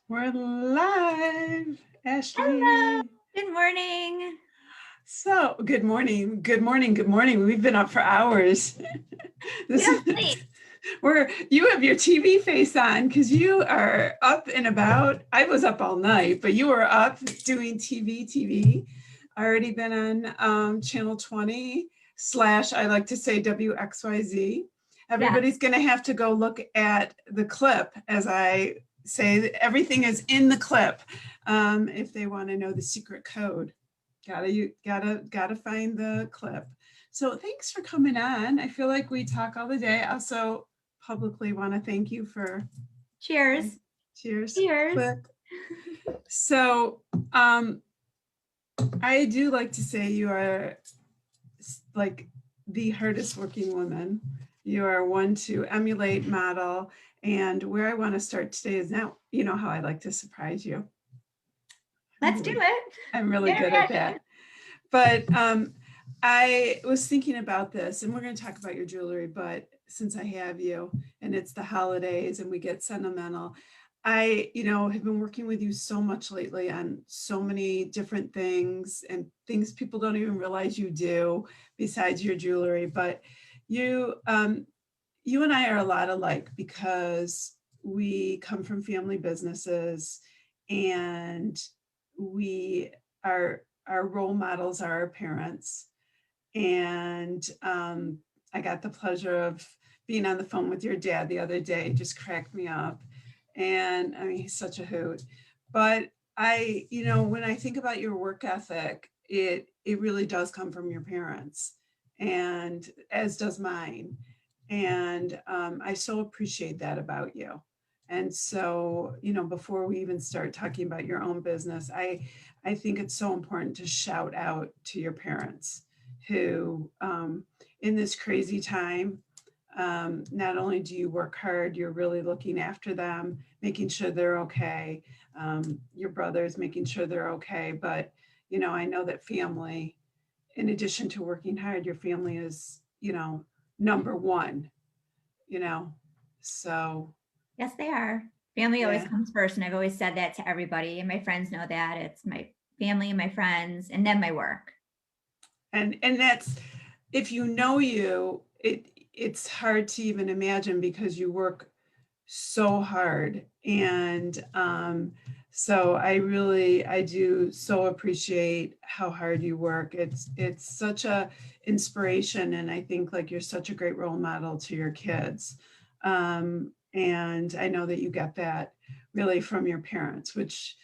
We're live, Hello. Ashley. Good morning. So, good morning. Good morning. Good morning. We've been up for hours. We This don't sleep. you have your TV face on because you are up and about. I was up all night, but you were up doing TV. Already been on channel 20 slash I like to say WXYZ. Yes. Everybody's going to have to go look at the clip as I say everything is in the clip if they want to know the secret code. Gotta find the clip. So thanks for coming on. I feel like we talk all the day. I also publicly want to thank you for Cheers. cheers. Cheers. Click. So um, I do like to say you are like the hardest working woman. You are one to emulate, model, and where I want to start today is now. You know how I like to surprise you. Let's do it. I'm really Get good at ready. that. But I was thinking about this, and we're going to talk about your jewelry, but since I have you and it's the holidays and we get sentimental, have been working with you so much lately on so many different things and things people don't even realize you do besides your jewelry. But you, you and I are a lot alike because we come from family businesses and we our role models are our parents. And I got the pleasure of being on the phone with your dad the other day. It just cracked me up. And I mean, he's such a hoot. But when I think about your work ethic, it really does come from your parents, and as does mine. And I so appreciate that about you. And so, before we even start talking about your own business, I think it's so important to shout out to your parents who, in this crazy time, not only do you work hard, you're really looking after them, making sure they're okay. Your brothers, making sure they're okay. But, I know that family, in addition to working hard, your family is, number one, you know. So, Yes, they are. Family always yeah. comes first, and I've always said that to everybody, and my friends know that. It's my family and my friends, and then my work. And that's, if you know you, it's hard to even imagine because you work so hard. And so I do so appreciate how hard you work. It's such a inspiration, and I think like you're such a great role model to your kids. And I know that you get that really from your parents, which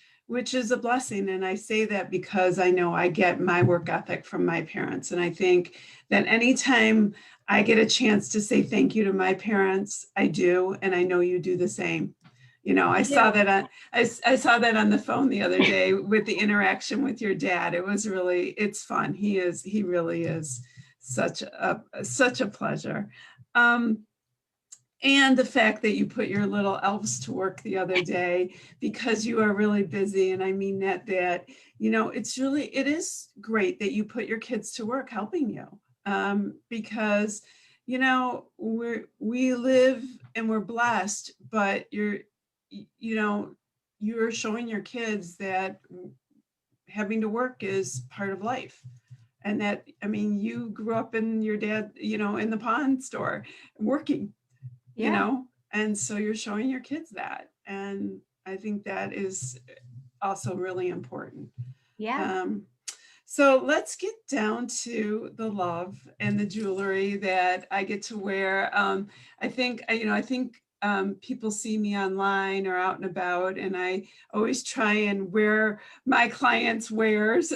is a blessing. And I say that because I know I get my work ethic from my parents. And I think that anytime I get a chance to say thank you to my parents, I do, and I know you do the same. I I saw do. that I saw that on the phone the other day with the interaction with your dad. It's fun. He really is such a pleasure. Um, and the fact that you put your little elves to work the other day because you are really busy. And I mean that it is great that you put your kids to work helping you, because we live and we're blessed, but you know you're showing your kids that having to work is part of life. And that, I mean, you grew up in your dad, in the pawn store working, Yeah. and so you're showing your kids that. And I think that is also really important. Yeah. um, so let's get down to the love and the jewelry that I get to wear. I think people see me online or out and about, and I always try and wear my clients' wares,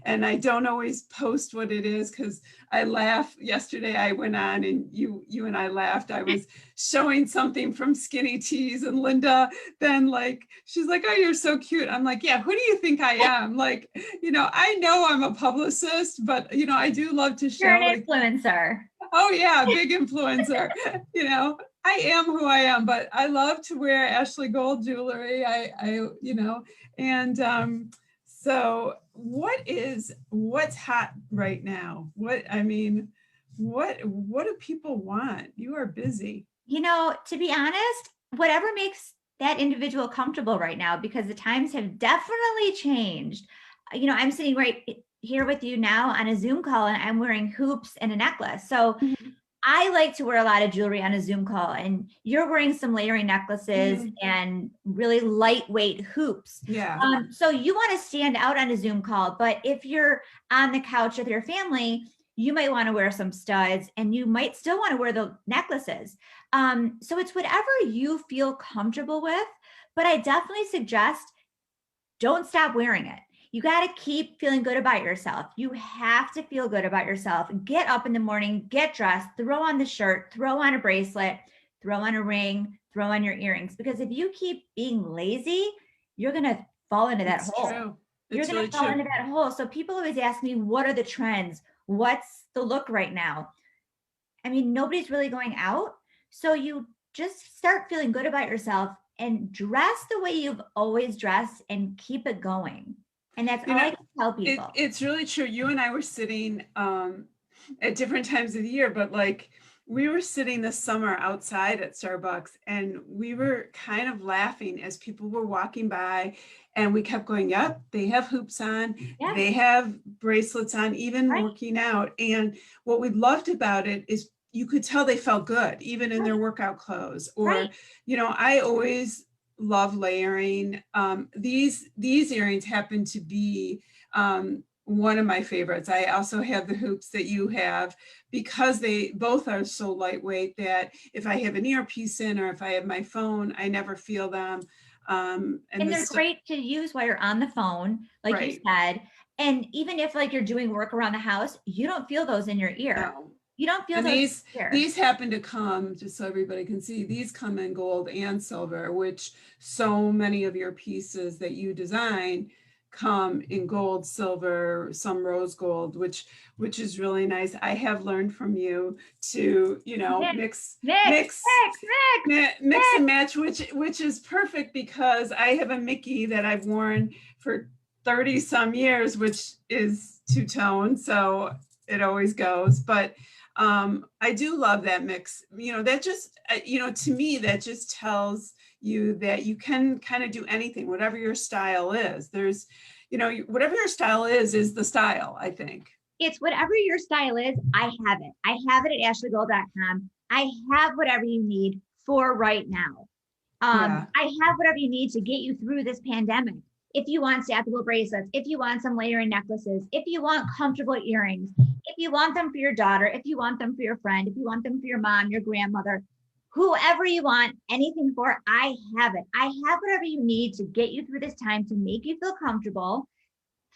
and I don't always post what it is because I laugh. Yesterday I went on and you and I laughed. I was showing something from Skinny Teas, and Linda then she's like, "Oh, you're so cute." I'm like, "Yeah, who do you think I am?" Like, I know I'm a publicist, but I do love to You're show an like, influencer. oh yeah, big influencer. I am who I am, but I love to wear Ashley Gold jewelry. And so what's hot right now? What do people want? You are busy. To be honest, whatever makes that individual comfortable right now because the times have definitely changed. I'm sitting right here with you now on a Zoom call and I'm wearing hoops and a necklace. So Mhm. I like to wear a lot of jewelry on a Zoom call, and you're wearing some layering necklaces Mhm. and really lightweight hoops. Yeah. So you want to stand out on a Zoom call, but if you're on the couch with your family, you might want to wear some studs and you might still want to wear the necklaces. So it's whatever you feel comfortable with, but I definitely suggest don't stop wearing it. You got to keep feeling good about yourself. You have to feel good about yourself. Get up in the morning, get dressed, throw on the shirt, throw on a bracelet, throw on a ring, throw on your earrings. Because if you keep being lazy, you're going to fall into that It's hole. true. You're It's going really to fall true. into that hole. So people always ask me, what are the trends? What's the look right now? I mean, nobody's really going out. So you just start feeling good about yourself and dress the way you've always dressed and keep it going. And that's You all know, I can tell people. it's really true. You and I were sitting at different times of the year, but like we were sitting this summer outside at Starbucks and we were kind of laughing as people were walking by and we kept going, yep, they have hoops on, Yeah, they have bracelets on, even right, working out. And what we loved about it is you could tell they felt good, even in right, their workout clothes. right. Or, I always love layering. These earrings happen to be one of my favorites. I also have the hoops that you have because they both are so lightweight that if I have an earpiece in or if I have my phone, I never feel them. And And the they're great to use while you're on the phone, like you right, said. And even if like you're doing work around the house, you don't feel those in your ear. no. You don't feel And those in these your ear. these happen to come, just so everybody can see, these come in gold and silver, which so many of your pieces that you design come in gold, silver, some rose gold, which is really nice. I have learned from you to, Mix, mix mix, mix mix, mix, mix and mix. match, which is perfect because I have a Mickey that I've worn for 30 some years, which is two-tone, so it always goes. But I do love that mix. That just, to me, that just tells you that you can kind of do anything, whatever your style is. Whatever your style is the style, I think. It's whatever your style is. I have it. I have it at ashleygold.com. I have whatever you need for right now. Yeah. I have whatever you need to get you through this pandemic. If you want stackable bracelets, if you want some layering necklaces, if you want comfortable earrings, if you want them for your daughter, if you want them for your friend, if you want them for your mom, your grandmother, whoever you want anything for, I have it. I have whatever you need to get you through this time to make you feel comfortable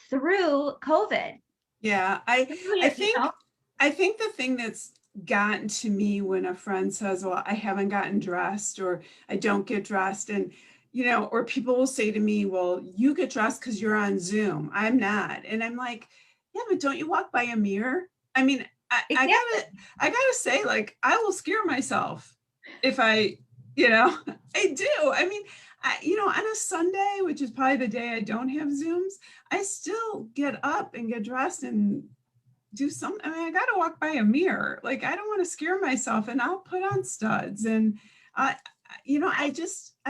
through COVID. Yeah. I I You think know, I think the thing that's gotten to me when a friend says, well, I haven't gotten dressed or I don't get dressed, and or people will say to me, well, you get dressed because you're on Zoom. I'm not. And I'm like, yeah, but don't you walk by a mirror? I mean, I exactly. gotta say, like, I will scare myself if I do. I mean, on a Sunday, which is probably the day I don't have Zooms, I still get up and get dressed and do some. I mean, I got to walk by a mirror. Like, I don't want to scare myself, and I'll put on studs. And I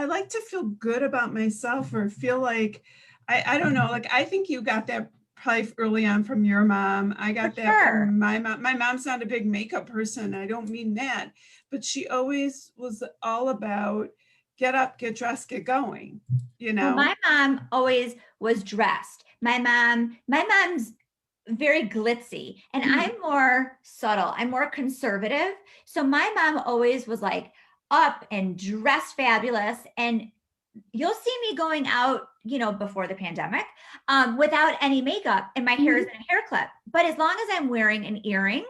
like to feel good about myself or feel like I don't know. Like, I think you got that probably early on from your mom. I For got that sure. from my mom. My mom's not a big makeup person. I don't mean that, but she always was all about get up, get dressed, get going. You Well, know. my mom always was dressed. My mom's very glitzy and Mhm. I'm more subtle. I'm more conservative. So my mom always was like up and dressed fabulous. And you'll see me going out, before the pandemic, without any makeup and my hair is Mhm. in a hair clip. But as long as I'm wearing an earring,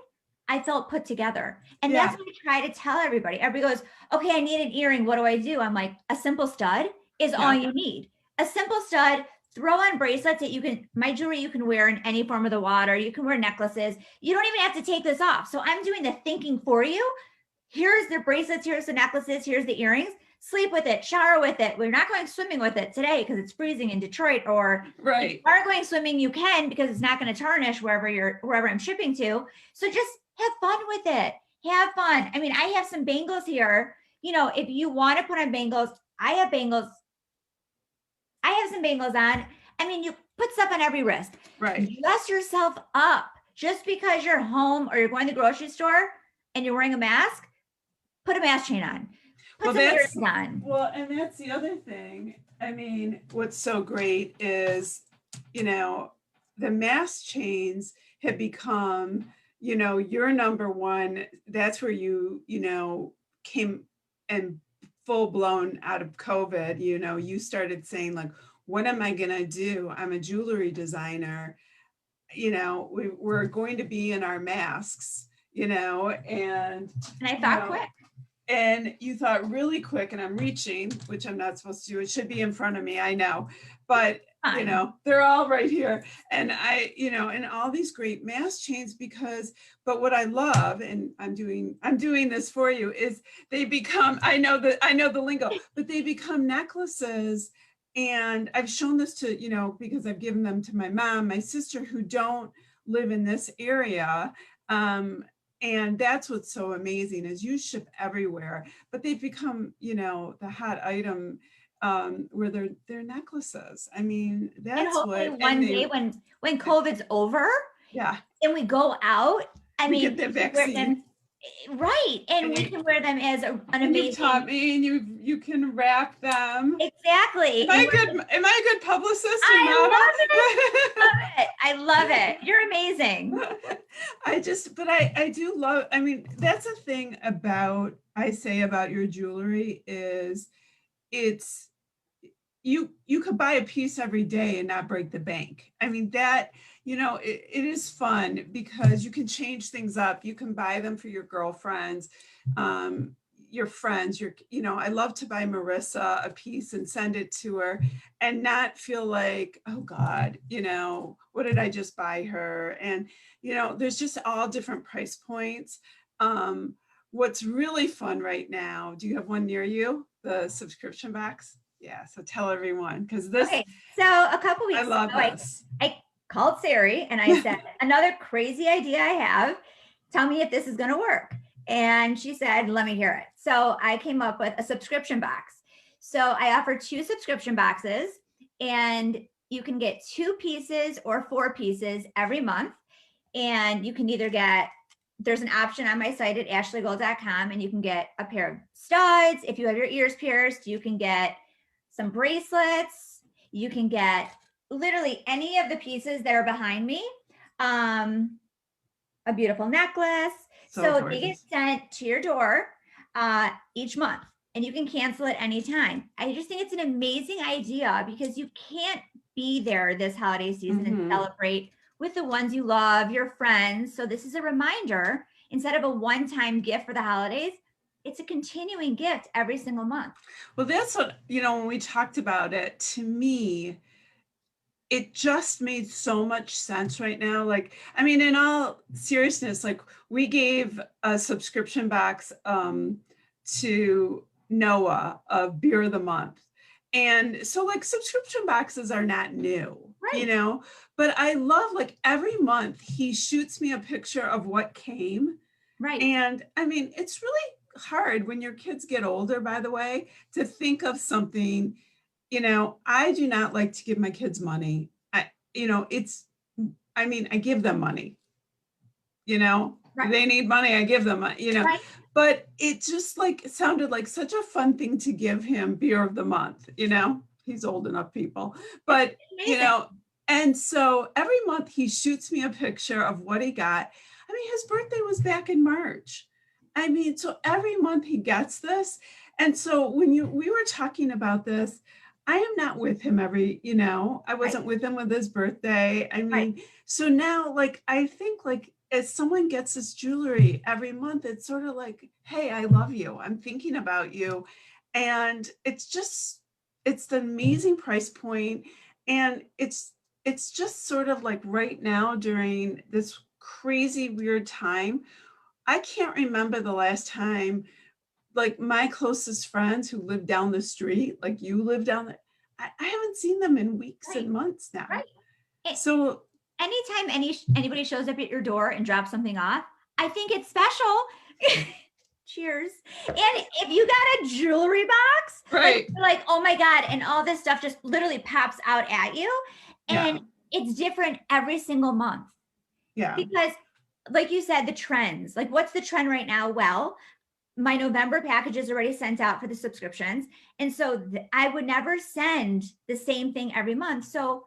I felt put together. And that's Yeah. what I try to tell everybody. Everybody goes, okay, I need an earring. What do I do? I'm like, a simple stud is all Yeah. you need. A simple stud, throw on bracelets that my jewelry you can wear in any form of the water. You can wear necklaces. You don't even have to take this off. So I'm doing the thinking for you. Here's the bracelets, here's the necklaces, here's the earrings. Sleep with it, shower with it. We're not going swimming with it today because it's freezing in Detroit. Or if you Right. are going swimming, you can because it's not going to tarnish wherever I'm shipping to. So just have fun with it. Have fun. I mean, I have some bangles here. If you want to put on bangles, I have bangles. I have some bangles on. I mean, you put stuff on every wrist. Right. Dress yourself up. Just because you're home or you're going to the grocery store and you're wearing a mask, put a mask chain on. Put some earrings on. Well, and that's the other thing. I mean, what's so great is, you know, the mask chains have become, you know, your number one. That's where you know, came and full blown out of COVID, you know, you started saying like, what am I gonna do? I'm a jewelry designer. You know, we're going to be in our masks, you know, and I you thought know, quick. and you thought really quick, and I'm reaching, which I'm not supposed to do. It should be in front of me, I know, but Fine. you know, they're all right here. And I, you know, and all these great mask chains because, but what I love, and I'm doing this for you, is they become, I know the lingo, but they become necklaces. And I've shown this to, you know, because I've given them to my mom, my sister who don't live in this area. And that's what's so amazing is you ship everywhere, but they've become, you know, the hot item where they're necklaces. I mean, And that's hopefully what. one And day when COVID's over yeah, and we go out, I we mean, get the we can wear them, vaccine. right? And And we can wear them as an and you've taught amazing, me, and you can wrap them. exactly. Am I a good publicist and I model? love it. Love it. I love it. You're amazing. But I do love, I mean, that's a thing about, I say about your jewelry is it's, you could buy a piece every day and not break the bank. I mean, that, you know, it is fun because you can change things up. You can buy them for your girlfriends, your friends, you know, I love to buy Marissa a piece and send it to her and not feel like, oh God, you know, what did I just buy her? And, you know, there's just all different price points. What's really fun right now, do you have one near you? The subscription box? Yeah, so tell everyone because this, Okay, so a couple I weeks love ago, this. I called Sari and I said, another crazy idea I have. Tell me if this is going to work. And she said, let me hear it. So I came up with a subscription box. So I offer 2 subscription boxes, and you can get 2 pieces or 4 pieces every month. And you can either get, there's an option on my site at ashleygold.com, and you can get a pair of studs. If you have your ears pierced, you can get some bracelets. You can get literally any of the pieces that are behind me. A beautiful necklace. So they get sent to your door each month, and you can cancel at any time. I just think it's an amazing idea because you can't be there this holiday season and celebrate with the ones you love, your friends. So this is a reminder, instead of a one-time gift for the holidays, it's a continuing gift every single month. Well, that's what, you know, when we talked about it, to me, it just made so much sense right now. Like, I mean, in all seriousness, like we gave a subscription box to Noah of Beer of the Month. And so like subscription boxes are not new, Right. You know, but I love like every month he shoots me a picture of what came. Right. And I mean, it's really hard when your kids get older, by the way, to think of something. You know, I do not like to give my kids money. You know, I mean, I give them money, you know, Right. They need money, I give them, you know, Right. But it just like, it sounded like such a fun thing to give him Beer of the Month, you know, he's old enough, people, but, you know, and so every month he shoots me a picture of what he got. I mean, his birthday was back in March. I mean, so every month he gets this. And so when we were talking about this, I am not with him every, you know, I wasn't with him with his birthday. I mean, so now like, I think like as someone gets this jewelry every month, it's sort of like, hey, I love you. I'm thinking about you. And it's the amazing price point. And it's just sort of like right now during this crazy weird time, I can't remember the last time, like my closest friends who live down the street, like you live down there, I haven't seen them in weeks and months now. Right. So anytime anybody shows up at your door and drops something off, I think it's special. Cheers. And if you got a jewelry box, Right. like, oh my God, and all this stuff just literally pops out at you. And Yeah. it's different every single month. Yeah. Because like you said, the trends, like what's the trend right now? Well, my November package is already sent out for the subscriptions. And so I would never send the same thing every month. So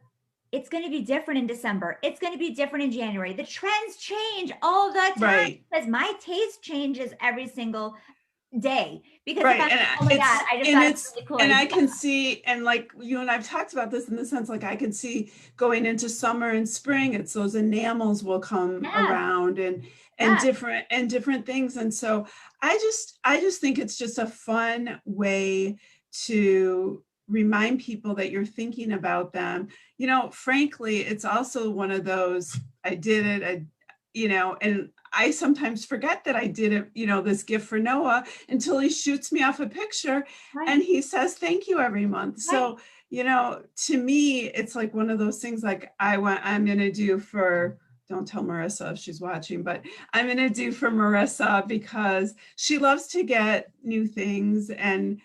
it's going to be different in December. It's going to be different in January. The trends change all the time Right. because my taste changes every single day. Because if Right. I'm, And oh my God, I just got a really cool and I idea. can see, and like you and I've talked about this in the sense, like I can see going into summer and spring, it's those enamels will come Yes, around and yes, different things. And so I just think it's just a fun way to remind people that you're thinking about them. Frankly, it's also one of those, I did it, and I sometimes forget that I did it, this gift for Noah until he shoots me off a picture right, and he says thank you every month. right. So, to me, it's like one of those things like I'm going to do for, don't tell Marissa if she's watching, but I'm going to do for Marissa because she loves to get new things, and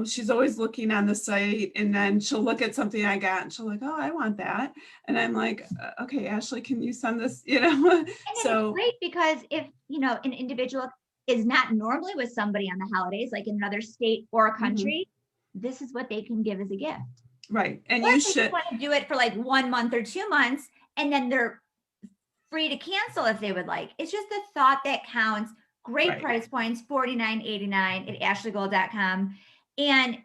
she's always looking on the site, and then she'll look at something I got and she'll like, oh, I want that. And I'm like, okay, Ashley, can you send this, And then it's so great because if, an individual is not normally with somebody on the holidays, like in another state or a mhm, country, this is what they can give as a gift. right. And Or you if they just should, want to do it for like 1 month or 2 months, and then they're free to cancel if they would like. It's just the thought that counts. Great right, price points, $49.89 at ashleygold.com. And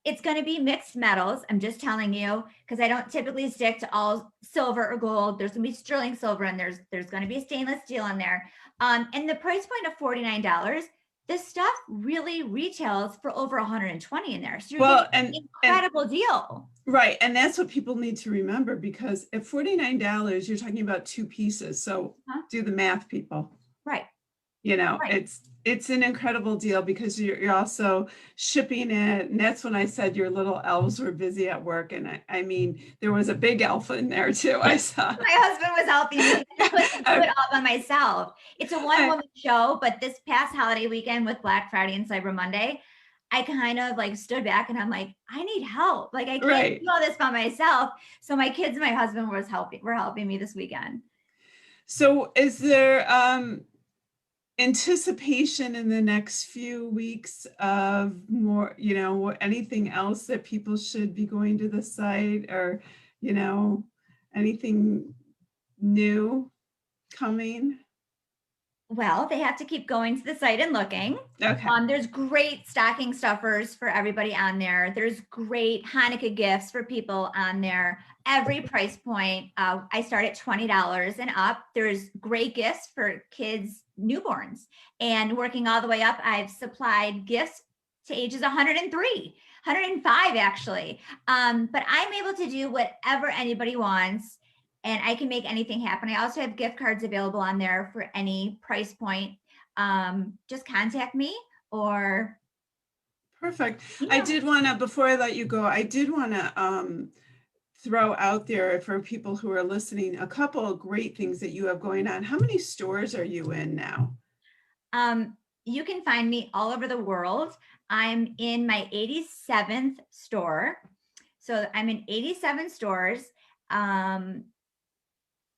it's going to be mixed metals. I'm just telling you, because I don't typically stick to all silver or gold. There's going to be sterling silver, and there's going to be stainless steel in there. And the price point of $49, this stuff really retails for over 120 in there. So you're well, getting an incredible deal. right. And that's what people need to remember, because at $49, you're talking about two pieces. So Huh? do the math, people. Right. Right. It's an incredible deal because you're also shipping it. And that's when I said your little elves were busy at work. And I mean, there was a big elf in there too, I saw. My husband was helping me. I couldn't do it all by myself. It's a one-woman show, but this past holiday weekend with Black Friday and Cyber Monday, I kind of like stood back and I'm like, I need help. Like I can't Right. do all this by myself. So my kids and my husband were helping me this weekend. So is there anticipation in the next few weeks of more, anything else that people should be going to the site, or, anything new coming? Well, they have to keep going to the site and looking. Okay. There's great stocking stuffers for everybody on there. There's great Hanukkah gifts for people on there. Every price point. I start at $20 and up. There's great gifts for kids, newborns, and working all the way up. I've supplied gifts to ages 103, 105 actually. But I'm able to do whatever anybody wants, and I can make anything happen. I also have gift cards available on there for any price point. Just contact me or. Perfect. I did want to, before I let you go, I did want to throw out there for people who are listening, a couple of great things that you have going on. How many stores are you in now? You can find me all over the world. I'm in my 87th store. So I'm in 87 stores.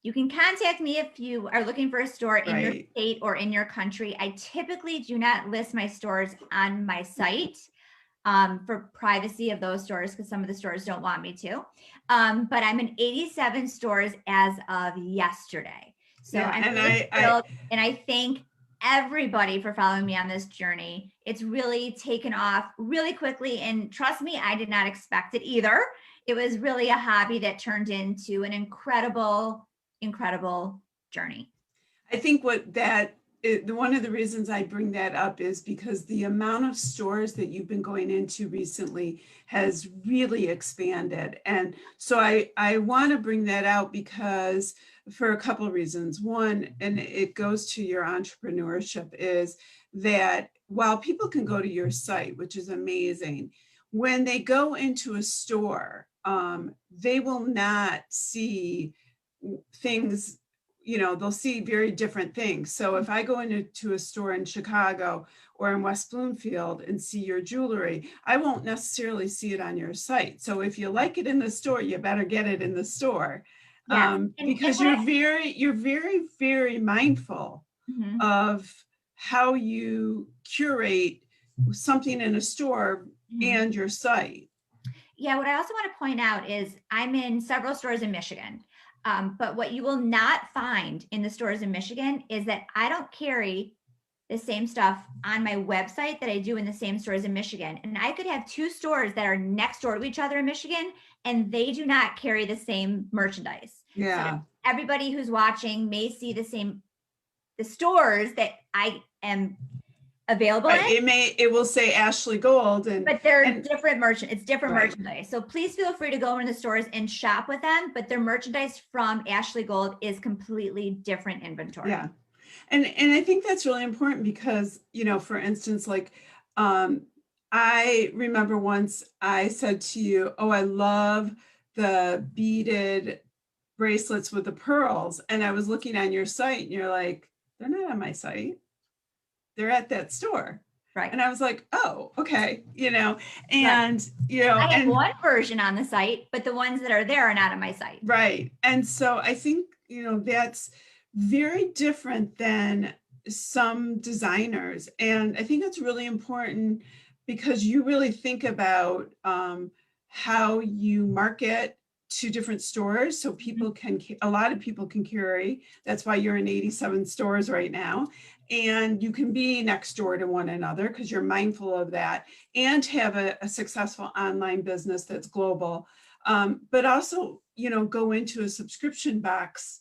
You can contact me if you are looking for a store in your Right. state or in your country. I typically do not list my stores on my site for privacy of those stores, because some of the stores don't want me to. But I'm in 87 stores as of yesterday. So Yeah, I'm and really thrilled, and I thank everybody for following me on this journey. It's really taken off really quickly, and trust me, I did not expect it either. It was really a hobby that turned into an incredible journey. I think one of the reasons I bring that up is because the amount of stores that you've been going into recently has really expanded. And so I want to bring that out because for a couple of reasons. One, and it goes to your entrepreneurship, is that while people can go to your site, which is amazing, when they go into a store, they will not see things they'll see very different things. So if I go into a store in Chicago or in West Bloomfield and see your jewelry, I won't necessarily see it on your site. So if you like it in the store, you better get it in the store. Yes. Because you're very, very mindful Mhm. of how you curate something in a store Mhm. and your site. Yeah, what I also want to point out is I'm in several stores in Michigan. But what you will not find in the stores in Michigan is that I don't carry the same stuff on my website that I do in the same stores in Michigan. And I could have two stores that are next door to each other in Michigan, and they do not carry the same merchandise. Yeah. So everybody who's watching may see the stores that I am available Right. in, It will say Ashley Gold, but they're and different it's different Right. merchandise. So please feel free to go into the stores and shop with them, but their merchandise from Ashley Gold is completely different inventory. yeah. And I think that's really important because, for instance, like, I remember once I said to you, oh, I love the beaded bracelets with the pearls. And I was looking on your site and you're like, they're not on my site. They're at that store. Right. And I was like, oh, okay. And, I have and one version on the site, but the ones that are there are not on my site. right. And so I think, that's very different than some designers. And I think that's really important because you really think about how you market to different stores. So a lot of people can carry. That's why you're in 87 stores right now. And you can be next door to one another because you're mindful of that and have a successful online business that's global. But also, go into a subscription box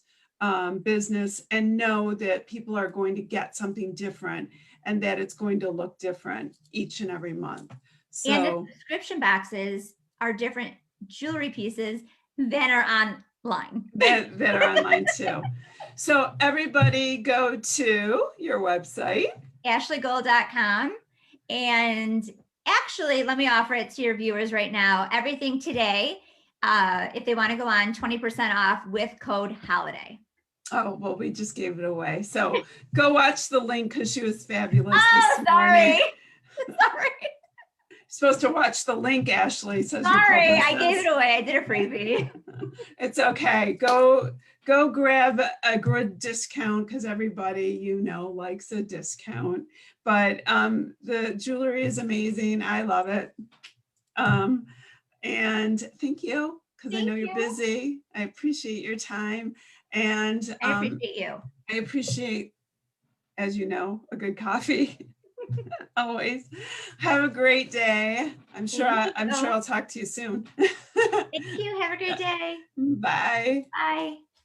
business and know that people are going to get something different and that it's going to look different each and every month. So, and the subscription boxes are different jewelry pieces than are online. that are online too. So everybody go to your website, ashleygold.com. And actually, let me offer it to your viewers right now. Everything today, if they want to go on 20% off with code HOLIDAY. Oh, well, we just gave it away. So go watch the link because she was fabulous Oh, this sorry. morning. Sorry. Supposed to watch the link, Ashley, says your Sorry, I publicist. gave it away. I did a freebie. It's okay. Go grab a good discount because everybody likes a discount. But the jewelry is amazing. I love it. And thank you because I know you're busy. I appreciate your time. And I appreciate you. I appreciate, as you know, a good coffee. Always. Have a great day. I'm sure I'll talk to you soon. Thank you. Have a great day. Bye. Bye.